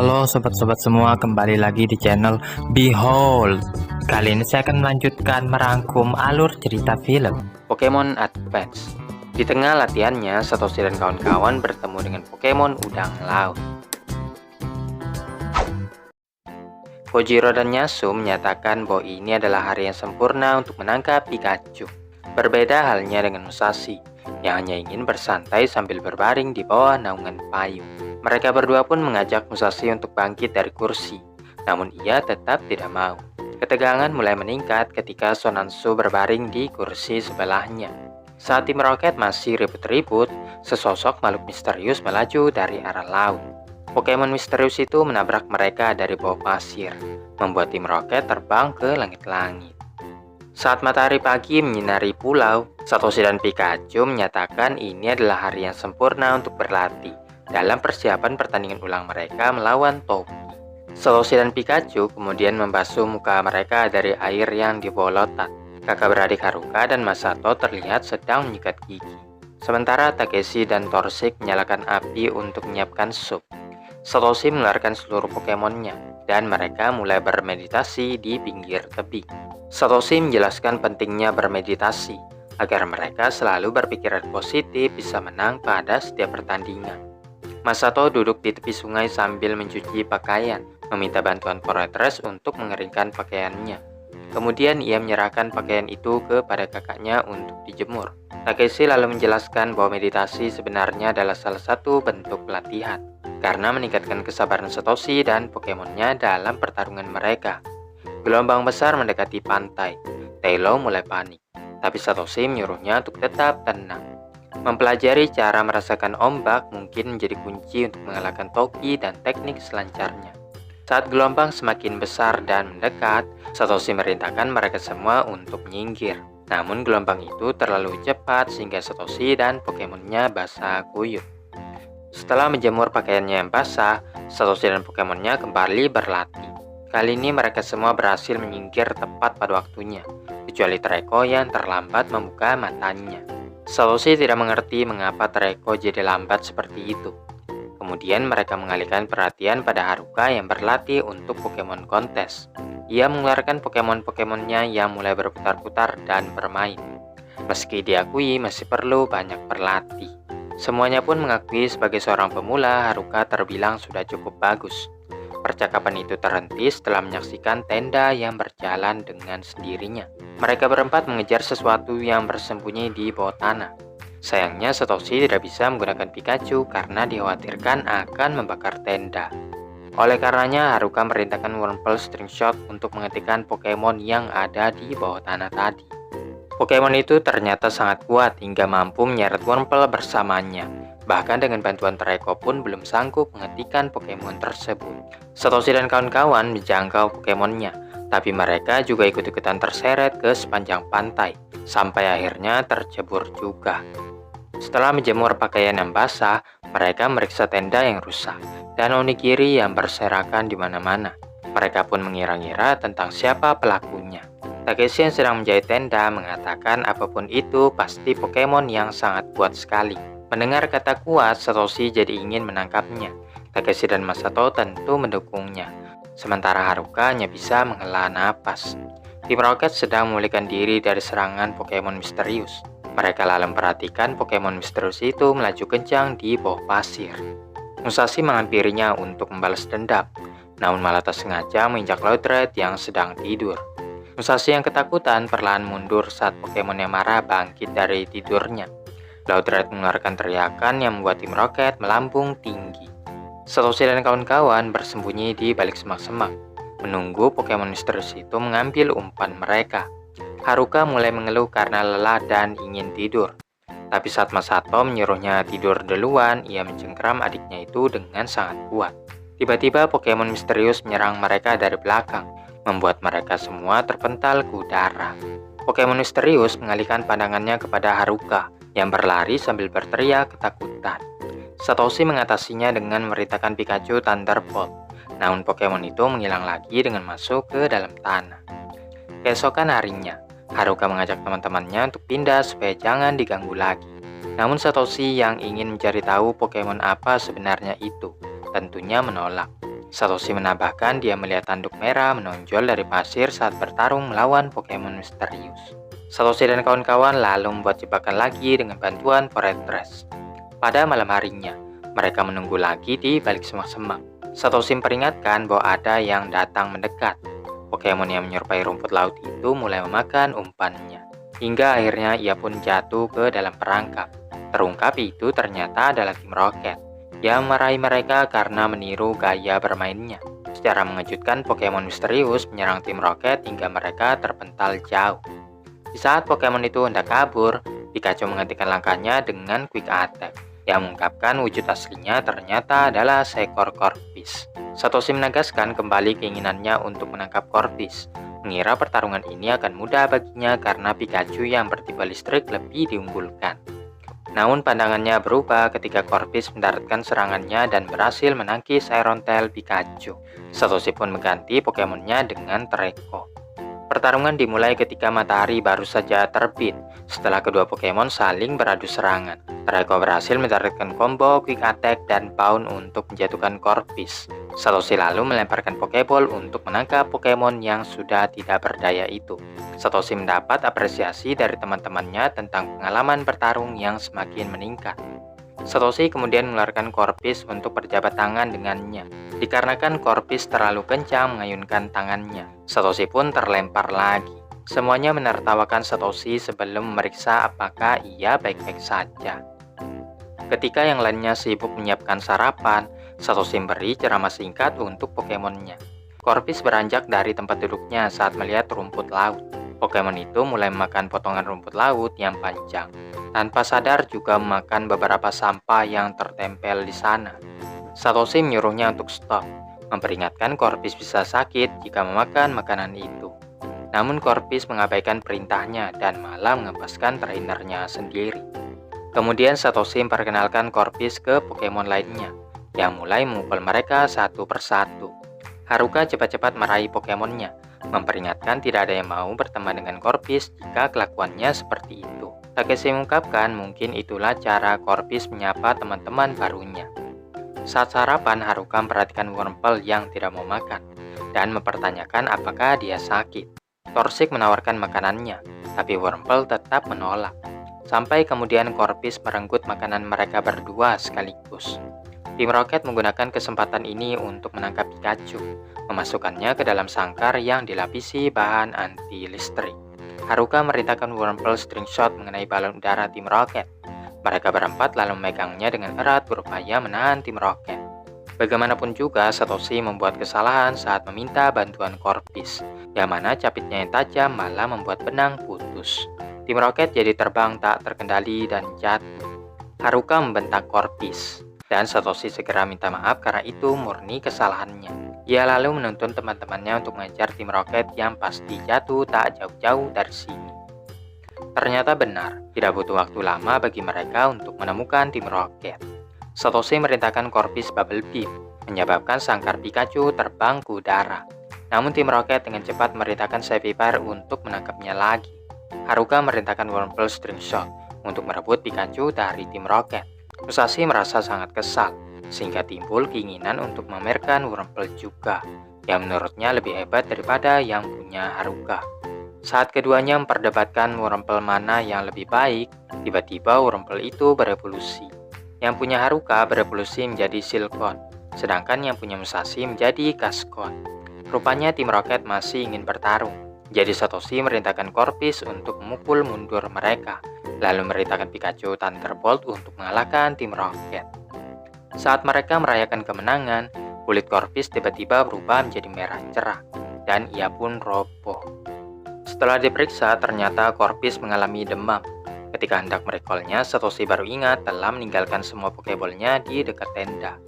Halo sobat-sobat semua, kembali lagi di channel Behold. Kali ini saya akan melanjutkan merangkum alur cerita film Pokemon Advance. Di tengah latihannya, Satoshi dan kawan-kawan bertemu dengan Pokemon udang laut. Kojiro dan Yasuo menyatakan bahwa ini adalah hari yang sempurna untuk menangkap Pikachu. Berbeda halnya dengan Musashi, yang hanya ingin bersantai sambil berbaring di bawah naungan payung. Mereka berdua pun mengajak Musashi untuk bangkit dari kursi, namun ia tetap tidak mau. Ketegangan mulai meningkat ketika Sonansu berbaring di kursi sebelahnya. Saat tim Rocket masih ribut-ribut, sesosok makhluk misterius melaju dari arah laut. Pokemon misterius itu menabrak mereka dari bawah pasir, membuat tim Rocket terbang ke langit-langit. Saat matahari pagi menyinari pulau, Satoshi dan Pikachu menyatakan ini adalah hari yang sempurna untuk berlatih dalam persiapan pertandingan ulang mereka melawan Topi. Satoshi dan Pikachu kemudian membasuh muka mereka dari air yang dibawa lautan. Kakak beradik Haruka dan Masato terlihat sedang menyikat gigi. Sementara Takeshi dan Torchic menyalakan api untuk menyiapkan sup. Satoshi mengeluarkan seluruh Pokemonnya, dan mereka mulai bermeditasi di pinggir tebing. Satoshi menjelaskan pentingnya bermeditasi, agar mereka selalu berpikiran positif bisa menang pada setiap pertandingan. Masato duduk di tepi sungai sambil mencuci pakaian, meminta bantuan Fortress untuk mengeringkan pakaiannya. Kemudian ia menyerahkan pakaian itu kepada kakaknya untuk dijemur. Takeshi lalu menjelaskan bahwa meditasi sebenarnya adalah salah satu bentuk pelatihan, karena meningkatkan kesabaran Satoshi dan Pokemonnya dalam pertarungan mereka. Gelombang besar mendekati pantai. Tailo mulai panik, tapi Satoshi menyuruhnya untuk tetap tenang. Mempelajari cara merasakan ombak mungkin menjadi kunci untuk mengalahkan Toki dan teknik selancarnya. Saat gelombang semakin besar dan mendekat, Satoshi merintahkan mereka semua untuk menyingkir. Namun gelombang itu terlalu cepat sehingga Satoshi dan Pokemonnya basah kuyup. Setelah menjemur pakaiannya yang basah, Satoshi dan Pokemonnya kembali berlatih. Kali ini mereka semua berhasil menyingkir tepat pada waktunya, kecuali Treecko yang terlambat membuka matanya. Satoshi tidak mengerti mengapa Treecko jadi lambat seperti itu. Kemudian mereka mengalihkan perhatian pada Haruka yang berlatih untuk Pokemon kontes. Ia mengeluarkan Pokemon-Pokemonnya yang mulai berputar-putar dan bermain. Meski diakui masih perlu banyak berlatih. Semuanya pun mengakui sebagai seorang pemula, Haruka terbilang sudah cukup bagus. Percakapan itu terhenti setelah menyaksikan tenda yang berjalan dengan sendirinya. Mereka berempat mengejar sesuatu yang bersembunyi di bawah tanah. Sayangnya Satoshi tidak bisa menggunakan Pikachu karena dikhawatirkan akan membakar tenda. Oleh karenanya Haruka merintahkan Wurmple String Shot untuk menghentikan Pokemon yang ada di bawah tanah tadi. Pokemon itu ternyata sangat kuat hingga mampu menyeret Wurmple bersamanya. Bahkan dengan bantuan Treecko pun belum sanggup menghentikan Pokemon tersebut. Satoshi dan kawan-kawan menjangkau Pokemonnya, tapi mereka juga ikut-ikutan terseret ke sepanjang pantai, sampai akhirnya tercebur juga. Setelah menjemur pakaian yang basah, mereka meriksa tenda yang rusak, dan onigiri yang berserakan di mana-mana. Mereka pun mengira-ngira tentang siapa pelakunya. Takeshi yang sedang menjahit tenda mengatakan apapun itu pasti Pokemon yang sangat kuat sekali. Mendengar kata kuat, Satoshi jadi ingin menangkapnya. Takeshi dan Masato tentu mendukungnya. Sementara Haruka hanya bisa menghela napas. Tim Rocket sedang memulihkan diri dari serangan Pokemon misterius. Mereka lalu memperhatikan Pokemon misterius itu melaju kencang di bawah pasir. Musashi menghampirinya untuk membalas dendam, namun malah tak sengaja menginjak Loudred yang sedang tidur. Musashi yang ketakutan perlahan mundur saat Pokemon yang marah bangkit dari tidurnya. Loudred mengeluarkan teriakan yang membuat tim Rocket melambung tinggi. Satoshi dan kawan-kawan bersembunyi di balik semak-semak, menunggu Pokemon misterius itu mengambil umpan mereka. Haruka mulai mengeluh karena lelah dan ingin tidur. Tapi saat Masato menyuruhnya tidur duluan, ia mencengkeram adiknya itu dengan sangat kuat. Tiba-tiba Pokemon misterius menyerang mereka dari belakang, membuat mereka semua terpental ke udara. Pokemon misterius mengalihkan pandangannya kepada Haruka, yang berlari sambil berteriak ketakutan. Satoshi mengatasinya dengan memerintahkan Pikachu Thunderbolt. Namun Pokemon itu menghilang lagi dengan masuk ke dalam tanah. Keesokan harinya, Haruka mengajak teman-temannya untuk pindah supaya jangan diganggu lagi. Namun Satoshi yang ingin mencari tahu Pokemon apa sebenarnya itu, tentunya menolak. Satoshi menambahkan dia melihat tanduk merah menonjol dari pasir saat bertarung melawan Pokemon misterius. Satoshi dan kawan-kawan lalu membuat jebakan lagi dengan bantuan Fortress. Pada malam harinya, mereka menunggu lagi di balik semak-semak. Satoshi memperingatkan bahwa ada yang datang mendekat. Pokemon yang menyerupai rumput laut itu mulai memakan umpannya. Hingga akhirnya ia pun jatuh ke dalam perangkap. Terungkap itu ternyata adalah tim Rocket yang meraih mereka karena meniru gaya bermainnya. Secara mengejutkan, Pokemon misterius menyerang tim Rocket hingga mereka terpental jauh. Di saat Pokemon itu hendak kabur, Pikachu menghentikan langkahnya dengan Quick Attack yang mengungkapkan wujud aslinya ternyata adalah seekor Corpis. Satoshi menegaskan kembali keinginannya untuk menangkap Corpis, mengira pertarungan ini akan mudah baginya karena Pikachu yang bertipe listrik lebih diunggulkan. Namun pandangannya berubah ketika Corpis mendaratkan serangannya dan berhasil menangkis Iron Tail Pikachu. Satoshi pun mengganti Pokemonnya dengan Treecko. Pertarungan dimulai ketika matahari baru saja terbit. Setelah kedua Pokemon saling beradu serangan, Treecko berhasil mendaratkan combo Quick Attack dan Pound untuk menjatuhkan Corpis. Satoshi lalu melemparkan Pokeball untuk menangkap Pokemon yang sudah tidak berdaya itu. Satoshi mendapat apresiasi dari teman-temannya tentang pengalaman bertarung yang semakin meningkat. Satoshi kemudian mengeluarkan Corpis untuk berjabat tangan dengannya. Dikarenakan Corpis terlalu kencang mengayunkan tangannya, Satoshi pun terlempar lagi. Semuanya menertawakan Satoshi sebelum memeriksa apakah ia baik-baik saja. Ketika yang lainnya sibuk menyiapkan sarapan, Satoshi memberi ceramah singkat untuk Pokemonnya. Corpis beranjak dari tempat duduknya saat melihat rumput laut. Pokemon itu mulai memakan potongan rumput laut yang panjang. Tanpa sadar juga memakan beberapa sampah yang tertempel di sana. Satoshi menyuruhnya untuk stop, memperingatkan Corpis bisa sakit jika memakan makanan itu. Namun Corpis mengabaikan perintahnya dan malah mengempaskan trainernya sendiri. Kemudian Satoshi memperkenalkan Corpis ke Pokemon lainnya, yang mulai memukul mereka satu persatu. Haruka cepat-cepat meraih Pokemonnya, memperingatkan tidak ada yang mau berteman dengan Corpis jika kelakuannya seperti itu. Takeshi mengungkapkan mungkin itulah cara Corpis menyapa teman-teman barunya. Saat sarapan, Haruka memperhatikan Wurmple yang tidak mau makan dan mempertanyakan apakah dia sakit. Torchic menawarkan makanannya, tapi Wurmple tetap menolak. Sampai kemudian Corpis merenggut makanan mereka berdua sekaligus. Tim Rocket menggunakan kesempatan ini untuk menangkap Pikachu, memasukkannya ke dalam sangkar yang dilapisi bahan anti-listrik. Haruka merintahkan Wurmple string shot mengenai balon udara tim Rocket. Mereka berempat lalu memegangnya dengan erat berupaya menahan tim Rocket. Bagaimanapun juga, Satoshi membuat kesalahan saat meminta bantuan Corpis, yang mana capitnya yang tajam malah membuat benang putus. Tim Rocket jadi terbang tak terkendali dan jatuh. Haruka membentak Corpis, dan Satoshi segera minta maaf karena itu murni kesalahannya. Ia lalu menuntun teman-temannya untuk mengejar tim Rocket yang pasti jatuh tak jauh-jauh dari sini. Ternyata benar, tidak butuh waktu lama bagi mereka untuk menemukan tim Rocket. Satoshi merintahkan Corpis Bubble Beam, menyebabkan sangkar Pikachu terbang ke udara. Namun tim Rocket dengan cepat merintahkan Sevipar untuk menangkapnya lagi. Haruka merintahkan Wurmple String Shot untuk merebut Pikachu dari tim Rocket. Musashi merasa sangat kesal, sehingga timbul keinginan untuk memamerkan Wurmple juga, yang menurutnya lebih hebat daripada yang punya Haruka. Saat keduanya memperdebatkan Wurmple mana yang lebih baik, tiba-tiba Wurmple itu berevolusi. Yang punya Haruka berevolusi menjadi Silcon, sedangkan yang punya Musashi menjadi Cascon. Rupanya tim Rocket masih ingin bertarung, jadi Satoshi merintahkan Corpis untuk memukul mundur mereka, lalu merintahkan Pikachu Thunderbolt untuk mengalahkan tim Rocket. Saat mereka merayakan kemenangan, kulit Corpis tiba-tiba berubah menjadi merah cerah, dan ia pun roboh. Setelah diperiksa, ternyata Corpis mengalami demam. Ketika hendak merekolnya, Satoshi baru ingat telah meninggalkan semua Pokeballnya di dekat tenda.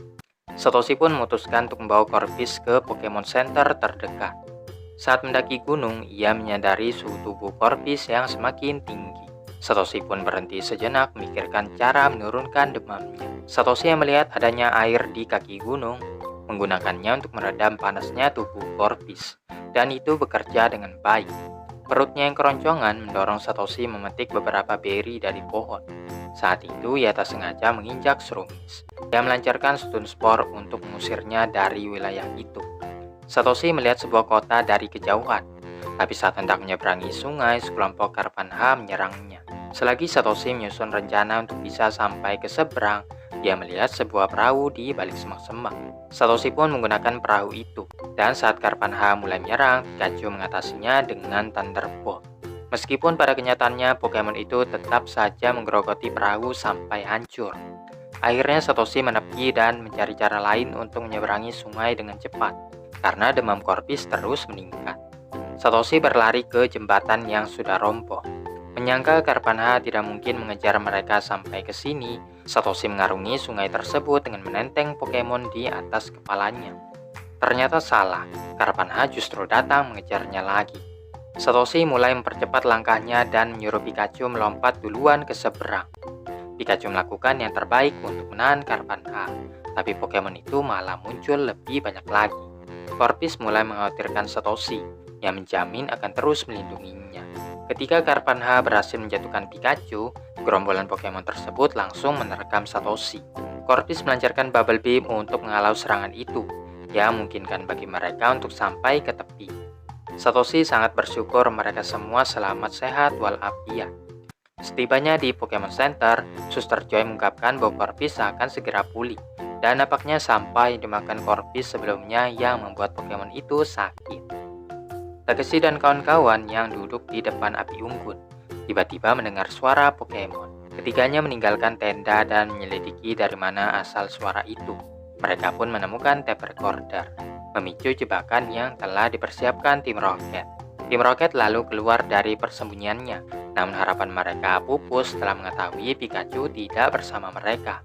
Satoshi pun memutuskan untuk membawa Corpis ke Pokemon Center terdekat. Saat mendaki gunung, ia menyadari suhu tubuh Corpis yang semakin tinggi. Satoshi pun berhenti sejenak memikirkan cara menurunkan demamnya. Satoshi yang melihat adanya air di kaki gunung, menggunakannya untuk meredam panasnya tubuh Corpis, dan itu bekerja dengan baik. Perutnya yang keroncongan mendorong Satoshi memetik beberapa beri dari pohon. Saat itu, ia tak sengaja menginjak Shroomis. Dia melancarkan stun spore untuk mengusirnya dari wilayah itu. Satoshi melihat sebuah kota dari kejauhan, tapi saat hendak menyeberangi sungai, sekelompok Karpanha menyerangnya. Selagi Satoshi menyusun rencana untuk bisa sampai ke seberang, dia melihat sebuah perahu di balik semak-semak. Satoshi pun menggunakan perahu itu, dan saat Karpanha mulai menyerang, Pikachu mengatasinya dengan Thunderbolt. Meskipun pada kenyataannya Pokemon itu tetap saja menggerogoti perahu sampai hancur. Akhirnya Satoshi menepi dan mencari cara lain untuk menyeberangi sungai dengan cepat, karena demam Corpus terus meningkat. Satoshi berlari ke jembatan yang sudah roboh. Menyangka Karpanha tidak mungkin mengejar mereka sampai ke sini, Satoshi mengarungi sungai tersebut dengan menenteng Pokemon di atas kepalanya. Ternyata salah, Karpanha justru datang mengejarnya lagi. Satoshi mulai mempercepat langkahnya dan menyuruh Pikachu melompat duluan ke seberang. Pikachu melakukan yang terbaik untuk menahan Karpanha, tapi Pokemon itu malah muncul lebih banyak lagi. Corpus mulai mengkhawatirkan Satoshi, yang menjamin akan terus melindunginya. Ketika Karpanha berhasil menjatuhkan Pikachu, gerombolan Pokemon tersebut langsung menerkam Satoshi. Corpus melancarkan Bubble Beam untuk menghalau serangan itu, yang memungkinkan bagi mereka untuk sampai ke tepi. Satoshi sangat bersyukur mereka semua selamat sehat walafiat. Setibanya di Pokemon Center, Suster Joy mengungkapkan bahwa Corpus akan segera pulih, dan nampaknya sampai dimakan Corpus sebelumnya yang membuat Pokemon itu sakit. Takeshi dan kawan-kawan yang duduk di depan api unggun tiba-tiba mendengar suara Pokemon. Ketiganya meninggalkan tenda dan menyelidiki dari mana asal suara itu. Mereka pun menemukan tape recorder, memicu jebakan yang telah dipersiapkan tim Rocket. Tim Rocket lalu keluar dari persembunyiannya, namun harapan mereka pupus setelah mengetahui Pikachu tidak bersama mereka.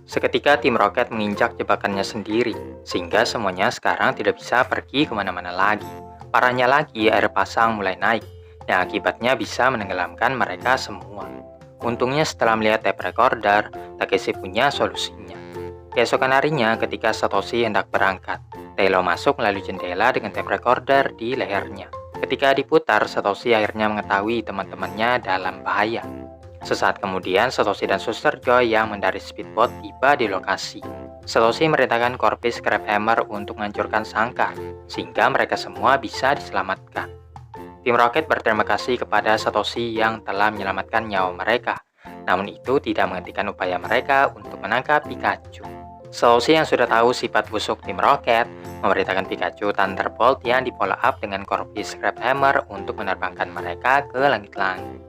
Seketika tim Rocket menginjak jebakannya sendiri, sehingga semuanya sekarang tidak bisa pergi kemana-mana lagi. Parahnya lagi, air pasang mulai naik, yang akibatnya bisa menenggelamkan mereka semua. Untungnya setelah melihat tape recorder, Takeshi punya solusinya. Keesokan harinya, ketika Satoshi hendak berangkat, Tailo masuk melalui jendela dengan tape recorder di lehernya. Ketika diputar, Satoshi akhirnya mengetahui teman-temannya dalam bahaya. Sesaat kemudian, Satoshi dan Suster Joy yang mendarat speedboat tiba di lokasi. Satoshi merintahkan Corpus Crabhammer untuk menghancurkan sangkar, sehingga mereka semua bisa diselamatkan. Tim Rocket berterima kasih kepada Satoshi yang telah menyelamatkan nyawa mereka, namun itu tidak menghentikan upaya mereka untuk menangkap Pikachu. Satoshi yang sudah tahu sifat busuk tim Rocket, memerintahkan Pikachu Thunderbolt yang di-follow up dengan Corpus Crabhammer untuk menerbangkan mereka ke langit-langit.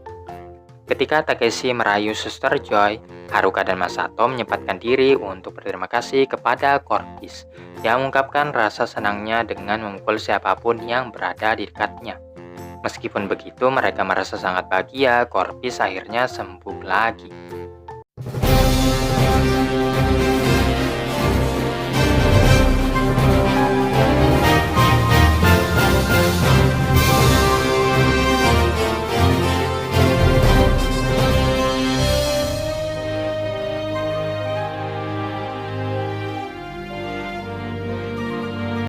Ketika Takeshi merayu Suster Joy, Haruka dan Masato menyempatkan diri untuk berterima kasih kepada Corpus, yang mengungkapkan rasa senangnya dengan memukul siapapun yang berada di dekatnya. Meskipun begitu, mereka merasa sangat bahagia Corpus akhirnya sembuh lagi.